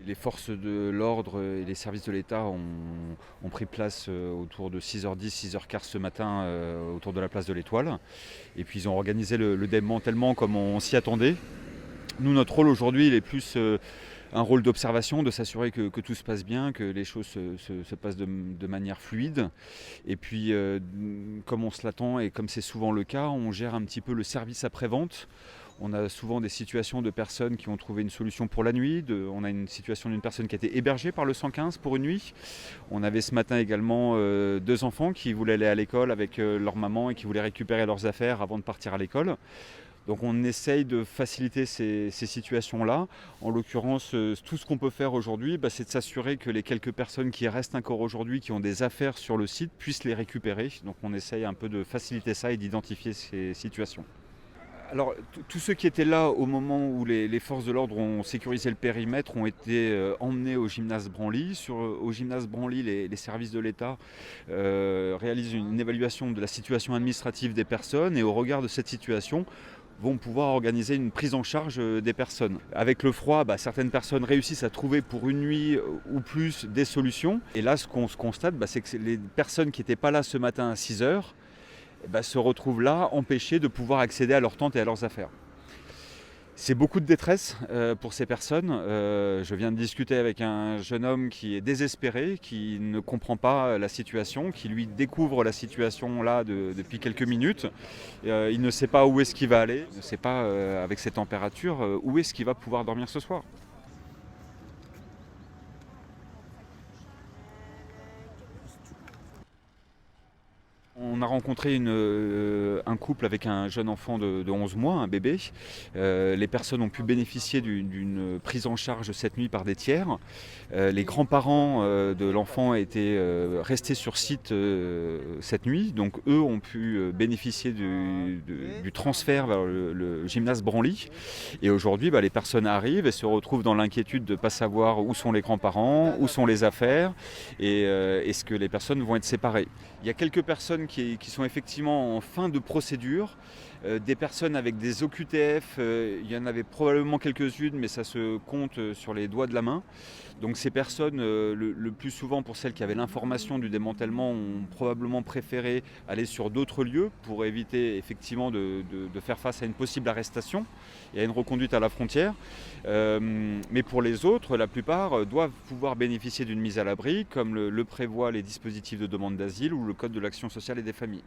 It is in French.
Les forces de l'ordre et les services de l'État ont pris place autour de 6h10, 6h15 ce matin autour de la place de l'Étoile. Et puis ils ont organisé le démantèlement comme on s'y attendait. Nous, notre rôle aujourd'hui, il est plus un rôle d'observation, de s'assurer que tout se passe bien, que les choses se passent de manière fluide. Et puis, comme on se l'attend et comme c'est souvent le cas, on gère un petit peu le service après-vente. On a souvent des situations de personnes qui ont trouvé une solution pour la nuit. On a une situation d'une personne qui a été hébergée par le 115 pour une nuit. On avait ce matin également 2 enfants qui voulaient aller à l'école avec leur maman et qui voulaient récupérer leurs affaires avant de partir à l'école. Donc on essaye de faciliter ces situations-là. En l'occurrence, tout ce qu'on peut faire aujourd'hui, c'est de s'assurer que les quelques personnes qui restent encore aujourd'hui, qui ont des affaires sur le site, puissent les récupérer. Donc on essaye un peu de faciliter ça et d'identifier ces situations. Alors, tous ceux qui étaient là au moment où les forces de l'ordre ont sécurisé le périmètre ont été emmenés au gymnase Branly. Au gymnase Branly, les services de l'État réalisent une évaluation de la situation administrative des personnes et au regard de cette situation, vont pouvoir organiser une prise en charge des personnes. Avec le froid, certaines personnes réussissent à trouver pour une nuit ou plus des solutions. Et là, ce qu'on se constate, c'est que les personnes qui n'étaient pas là ce matin à 6h, se retrouvent là, empêchés de pouvoir accéder à leur tente et à leurs affaires. C'est beaucoup de détresse pour ces personnes. Je viens de discuter avec un jeune homme qui est désespéré, qui ne comprend pas la situation, qui lui découvre la situation là depuis quelques minutes. Il ne sait pas où est-ce qu'il va aller, il ne sait pas avec ces températures où est-ce qu'il va pouvoir dormir ce soir. On a rencontré un couple avec un jeune enfant de 11 mois, un bébé. Les personnes ont pu bénéficier d'une prise en charge cette nuit par des tiers. Les grands-parents de l'enfant étaient restés sur site cette nuit, donc eux ont pu bénéficier du transfert vers le gymnase Branly. Et aujourd'hui, les personnes arrivent et se retrouvent dans l'inquiétude de ne pas savoir où sont les grands-parents, où sont les affaires et est-ce que les personnes vont être séparées. Il y a quelques personnes qui sont effectivement en fin de procédure, des personnes avec des OQTF, il y en avait probablement quelques-unes, mais ça se compte sur les doigts de la main. Donc ces personnes, le plus souvent pour celles qui avaient l'information du démantèlement, ont probablement préféré aller sur d'autres lieux pour éviter effectivement de faire face à une possible arrestation et à une reconduite à la frontière. Mais pour les autres, la plupart doivent pouvoir bénéficier d'une mise à l'abri, comme le prévoient les dispositifs de demande d'asile ou le Code de l'action sociale et des familles.